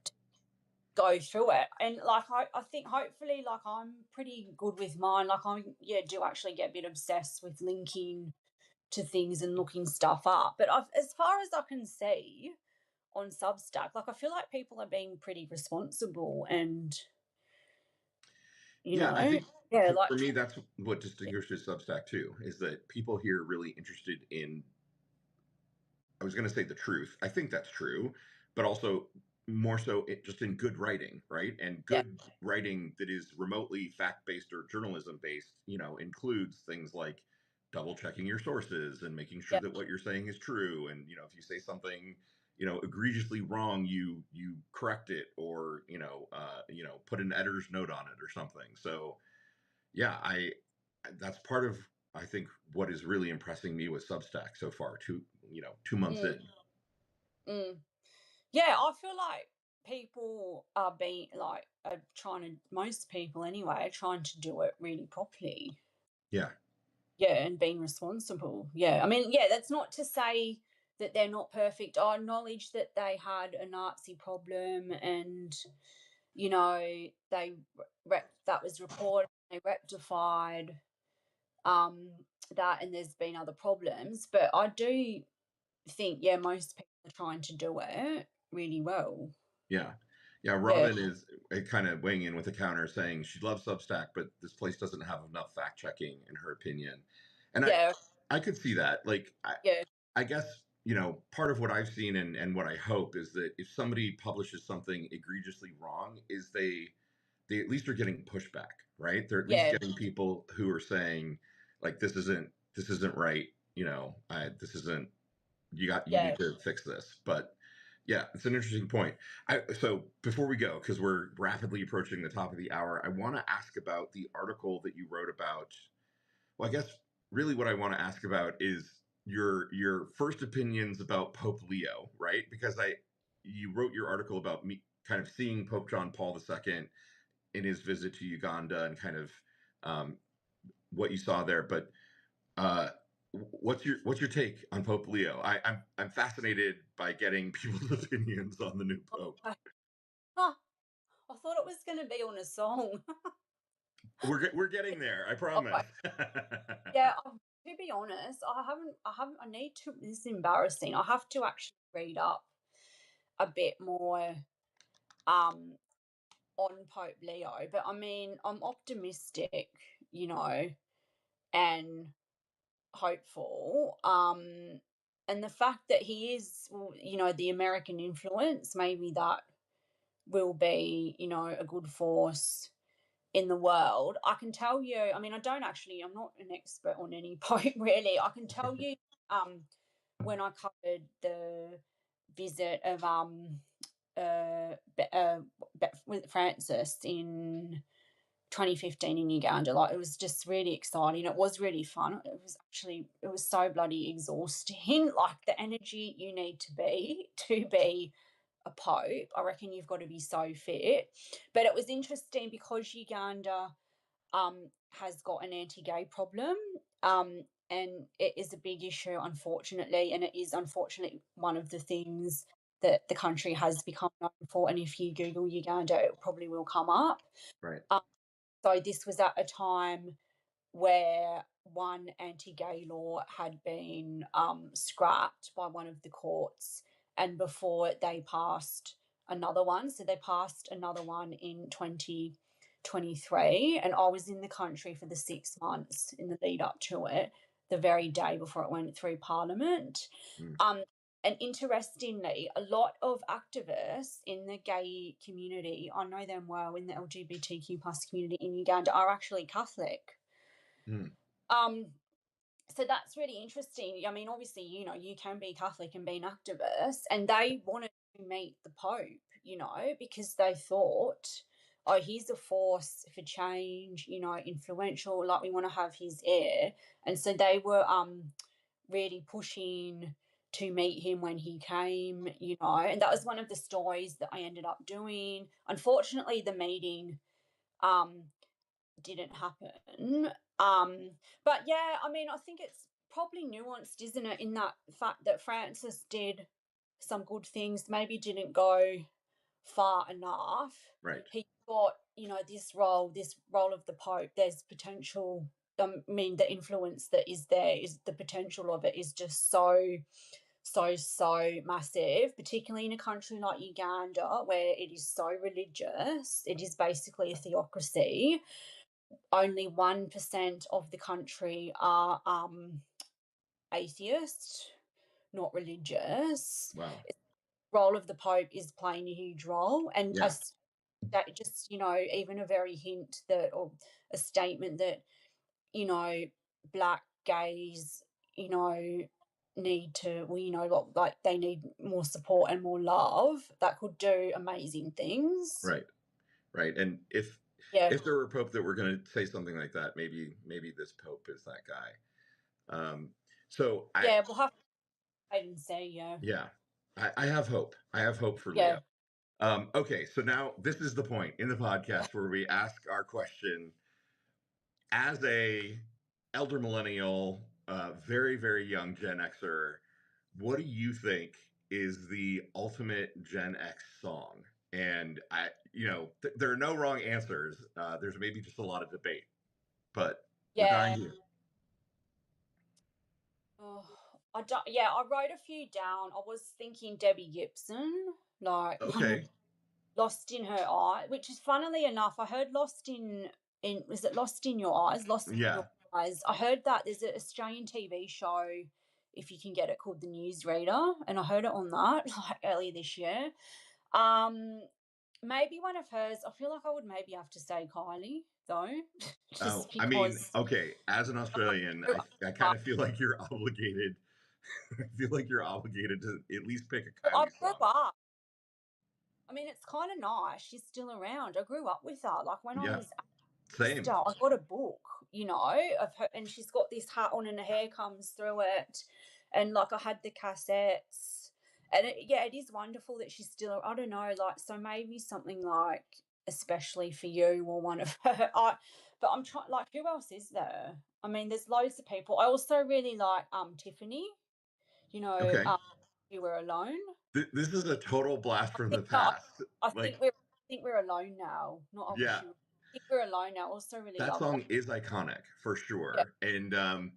go through it, and like I think hopefully, like, I'm pretty good with mine. Like, I, yeah, do actually get a bit obsessed with linking to things and looking stuff up. But as far as I can see on Substack, like, I feel like people are being pretty responsible and, you yeah. I know, think yeah, for like, me, that's what distinguishes Substack too, is that people here are really interested in, I was going to say the truth. I think that's true, but also more so just in good writing, right? And yeah, good writing that is remotely fact based or journalism based, includes things like double checking your sources and making sure yeah, that what you're saying is true. And if you say something, egregiously wrong, you correct it, or put an editor's note on it or something. So yeah, that's part of, I think, what is really impressing me with Substack so far. 2 months mm, in. mm. Yeah, I feel like people are being like, are trying to, most people anyway, are trying to do it really properly. Yeah, Yeah, and being responsible. Yeah, I mean, yeah, that's not to say that they're not perfect. I acknowledge that they had a Nazi problem, and they that was reported, they rectified um that, and there's been other problems, but I do think, yeah, most people are trying to do it really well. yeah, yeah. Yeah, Robin is kind of weighing in with a counter, saying she loves Substack, but this place doesn't have enough fact checking, in her opinion. And yeah, I could see that. Like, yeah, I guess part of what I've seen, and what I hope is that if somebody publishes something egregiously wrong, is they at least are getting pushback, right? They're at least yeah, getting people who are saying, like, this isn't right. This isn't, you yeah. need to fix this. But yeah, it's an interesting point. So before we go, because we're rapidly approaching the top of the hour, I want to ask about the article that you wrote about. Well, I guess really what I want to ask about is your first opinions about Pope Leo, right? Because you wrote your article about me kind of seeing Pope John Paul II in his visit to Uganda, and kind of um, what you saw there. But uh, what's your take on Pope Leo? I'm fascinated by getting people's opinions on the new Pope. Okay. Huh, I thought it was going to be on a song. We're getting there, I promise. Okay. Yeah, to be honest, I need to, this is embarrassing. I have to actually read up a bit more um on Pope Leo, but I mean, I'm optimistic, you know, and hopeful. And the fact that he is, well, the American influence, maybe that will be, a good force in the world. I can tell you, I mean, I'm not an expert on any pope really. I can tell you, when I covered the visit of with Francis in 2015 in Uganda, like it was just really exciting. It was really fun. It was so bloody exhausting. Like the energy you need to be a pope. I reckon you've got to be so fit. But it was interesting because Uganda has got an anti-gay problem, and it is a big issue, unfortunately, and it is unfortunately one of the things that the country has become known for. And if you Google Uganda, it probably will come up. Right. Um, so this was at a time where one anti-gay law had been scrapped by one of the courts, and before they passed another one. So they passed another one in 2023, and I was in the country for the 6 months in the lead up to it, the very day before it went through Parliament. Mm. Um, and interestingly, a lot of activists in the gay community, I know them well, in the LGBTQ plus community in Uganda, are actually Catholic. Mm. Um, so that's really interesting. I mean, obviously, you can be Catholic and be an activist, and they wanted to meet the Pope, because they thought, oh, he's a force for change, influential, like we want to have his ear. And so they were really pushing to meet him when he came, and that was one of the stories that I ended up doing. Unfortunately, the meeting um didn't happen. But yeah, I mean, I think it's probably nuanced, isn't it, in that fact that Francis did some good things, maybe didn't go far enough. Right. He thought, this role of the Pope, there's potential. I mean, the influence that is there, is the potential of it is just so massive, particularly in a country like Uganda, where it is so religious. It is basically a theocracy. Only 1% of the country are atheist, not religious. Wow. Role of the Pope is playing a huge role, and Yeah. that just, even a very hint that, or a statement that, you know black gays, need to, well, like they need more support and more love, that could do amazing things. Right. Right. And Yeah, if there were a pope that were going to say something like that, maybe this pope is that guy. Um, so I yeah, we'll have to wait and see. Yeah, yeah, I have hope. I have hope for Leo. yeah. Okay, so now this is the point in the podcast where we ask our question as a elder millennial, very very young Gen Xer. What do you think is the ultimate Gen X song? And there are no wrong answers. There's maybe just a lot of debate, but we're dying Yeah. here. Oh, I don't, yeah, I wrote a few down. I was thinking Debbie Gibson, like Okay. Lost in Her Eye, which is, funnily enough, I heard Lost in was it Lost in Your Eyes? Lost in Your Yeah. Eyes. I heard that there's an Australian TV show, if you can get it, called The Newsreader, and I heard it on that like earlier this year. Um, Maybe one of hers. I feel like I would maybe have to say Kylie though, Oh, just I mean, because okay. As an Australian, I grew I kind up. of feel like you're obligated. I feel like you're obligated to at least pick a I Kylie grew song. up. I mean, it's kind of nice. She's still around. I grew up with her. Like when I Yeah. was a sister, Same. I got a book, of her, and she's got this hat on, and her hair comes through it, and like I had the cassettes, and yeah, it is wonderful that she's still. I don't know, like so maybe something like especially for you or one of her. But I'm trying. Like, who else is there? I mean, there's loads of people. I also really like Tiffany. You know, Okay. You Were Alone. This is a total blast from the think that past. I think Like, we're alone now. Not I wish yeah, you. I think we're alone now. Also, really that love that. song is iconic for Yeah. sure. And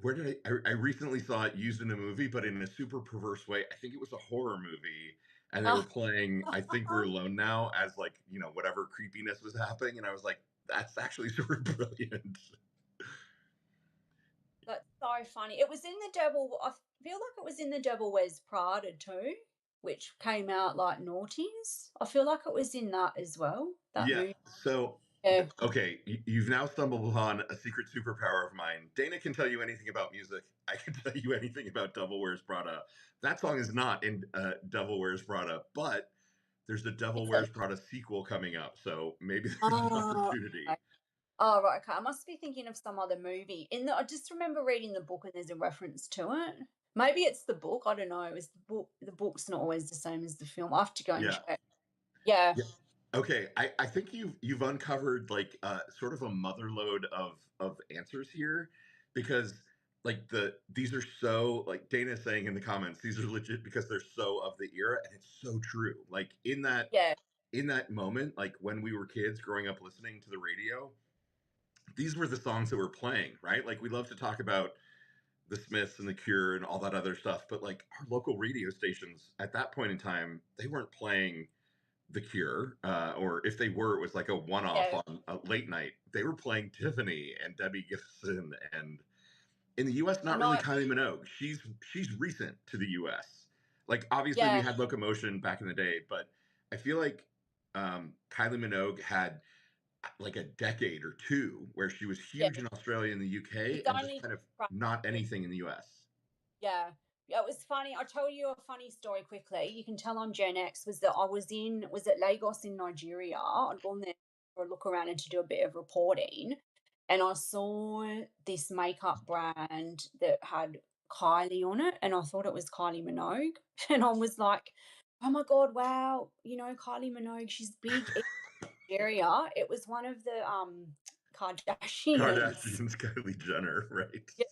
where did I recently saw it used in a movie, but in a super perverse way. I think it was a horror movie, and they were Ah, playing "I Think We're Alone Now" as like whatever creepiness was happening, and I was like, that's actually super brilliant. that's so funny. It was in the Devil. I feel like it was in the Devil Wears Prada too, which came out like noughties. I feel like it was in that as well. That Yeah. movie. So Yeah. Okay, you've now stumbled upon a secret superpower of mine. Dana can tell you anything about music. I can tell you anything about Devil Wears Prada. That song is not in Devil Wears Prada, but there's the Devil Is Wears it? Prada sequel coming up, so maybe there's an Oh, opportunity. okay. Oh, right, okay. I must be thinking of some other movie. I just remember reading the book and there's a reference to it. Maybe it's the book. I don't know. It's the book. The book's not always the same as the film. I have to go and Yeah. check. Yeah. Yeah. Okay, I think you've uncovered like sort of a motherload of answers here, because like these are so, like Dana's saying in the comments, these are legit because they're so of the era, and it's so true. Like Yeah. in that moment, like when we were kids growing up listening to the radio, these were the songs that were playing, right? Like we love to talk about the Smiths and the Cure and all that other stuff, but like our local radio stations at that point in time, they weren't playing the Cure, or if they were, it was like a one-off Yeah. on a late night. They were playing Tiffany and Debbie Gibson, and in the U.S., I not really know. Kylie Minogue. She's recent to the U.S. Like obviously we Yeah. had Locomotion back in the day, but I feel like Kylie Minogue had like a decade or two where she was Yeah. huge in Australia and the UK It's and just only kind of right not here. anything in the US. Yeah. Yeah, it was funny. I'll tell you a funny story quickly. You can tell I'm Gen X. Was that I was at Lagos in Nigeria. I'd gone there for a look around and to do a bit of reporting. And I saw this makeup brand that had Kylie on it, and I thought it was Kylie Minogue. And I was like, "Oh my god, wow! Kylie Minogue, she's big in Nigeria." It was one of the Kardashians. Kardashians, Kylie Jenner, right? Yeah.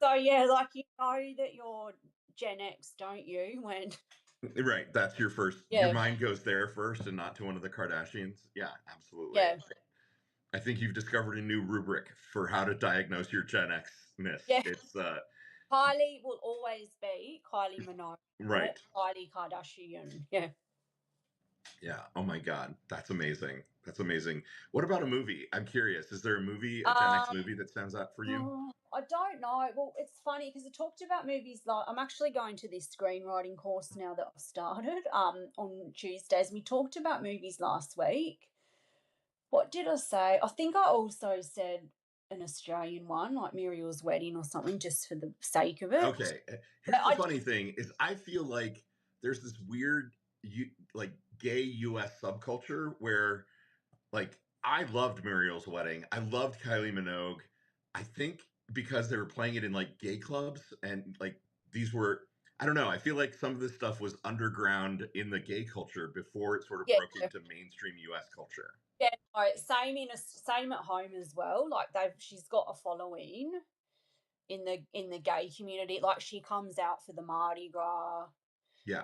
So yeah, like that you're Gen X, don't you? When Right. That's your yeah, mind goes there first and not to one of the Kardashians. Yeah, absolutely. yeah, I think you've discovered a new rubric for how to diagnose your Gen X-ness. yeah. It's Kylie will always be Kylie Minogue, not right. Kylie Kardashian. Yeah. Yeah. Oh my God. That's amazing. That's amazing. What about a movie? I'm curious. Is there a Gen X Um, movie that stands out for you? oh, I don't know. Well, it's funny because I talked about movies like I'm actually going to this screenwriting course now that I've started on Tuesdays. We talked about movies last week. What did I say? I think I also said an Australian one, like Muriel's Wedding or something, just for the sake of it. Okay. But Here's the I funny thing is I feel like there's this weird like gay US subculture where like I loved Muriel's Wedding. I loved Kylie Minogue. I think because they were playing it in like gay clubs and like these were, I don't know, I feel like some of this stuff was underground in the gay culture before it sort of yeah, broke into mainstream US culture. yeah, no, same at home as well. Like she's got a following in the gay community. Like she comes out for the Mardi Gras. Yeah. Yeah.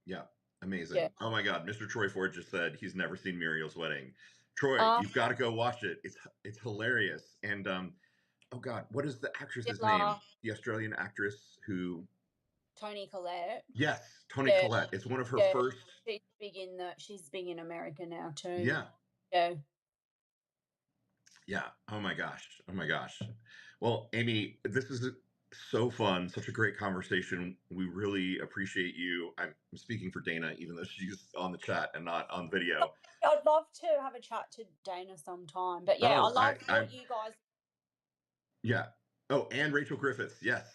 Yeah. Amazing. Oh my God. Mr. Troy Ford just said he's never seen Muriel's Wedding. Troy, Um, you've got to go watch it. It's hilarious. And oh God, what is the actress's name? Stella, The Australian actress who, Tony Collette. yes, Toni Yeah, Collette. It's one of her yeah. first. She's big in America now too. Yeah. Yeah. Yeah. Oh my gosh. Oh my gosh. Well, Amy, this is so fun. Such a great conversation. We really appreciate you. I'm speaking for Dana, even though she's on the chat and not on video. I'd love to have a chat to Dana sometime. But yeah, I Oh, love what I'm, you guys yeah. Oh, and Rachel Griffiths. Yes.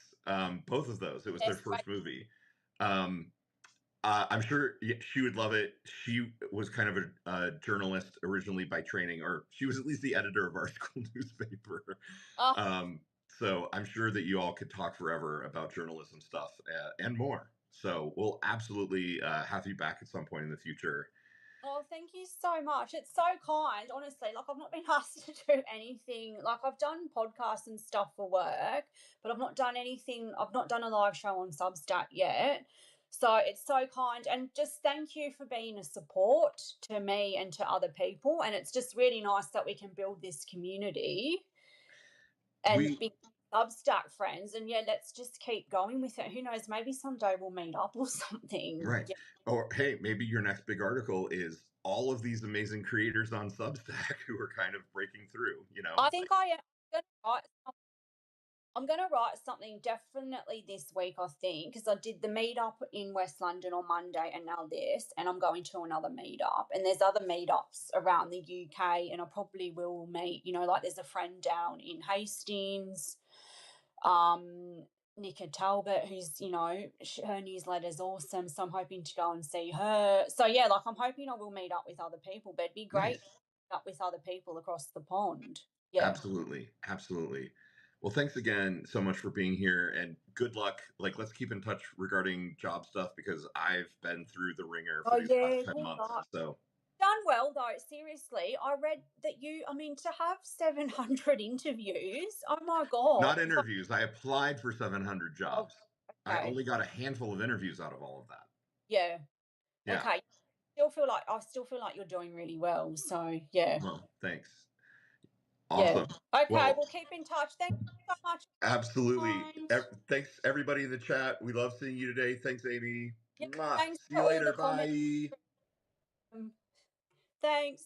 Both of those. It was their best first movie. Um, I'm sure she would love it. She was kind of a journalist originally by training, or she was at least the editor of our school newspaper. uh, Um, so I'm sure that you all could talk forever about journalism stuff and more. So we'll absolutely have you back at some point in the future. oh, thank you so much. It's so kind, honestly. Like, I've not been asked to do anything. Like, I've done podcasts and stuff for work, but I've not done anything. I've not done a live show on Substack yet. So it's so kind. And just thank you for being a support to me and to other people. And it's just really nice that we can build this community and We be Substack friends. And yeah, let's just keep going with it. Who knows? Maybe someday we'll meet up or something. right. Yeah. Or hey, maybe your next big article is all of these amazing creators on Substack who are kind of breaking through. I think I am. I'm gonna write something definitely this week, I think, because I did the meetup in West London on Monday and now this, and I'm going to another meetup. And there's other meetups around the UK, and I probably will meet, like there's a friend down in Hastings, um, Nika Talbot, who's, her newsletter's awesome. So I'm hoping to go and see her. So yeah, like I'm hoping I will meet up with other people, but it'd be great to Nice. meet up with other people across the pond. Yeah. Absolutely. Absolutely. Well, thanks again so much for being here and good luck. Like, let's keep in touch regarding job stuff because I've been through the ringer for Oh these last yeah, 10 good months. luck. So, Done well though, seriously. I read that to have 700 interviews, oh my God. not interviews. I applied for 700 Oh, jobs. I okay. only got a handful of interviews out of all of that. Yeah. Yeah. Okay. I still feel like you're doing really well. So yeah. Well, thanks. Yeah. Awesome. Okay, Well, we'll keep in touch. Thank you so much. absolutely. Mind. Thanks everybody in the chat. We love seeing you today. Thanks, Amy. Yeah, Mwah. thanks See for you all the later. comments. Bye. Thanks.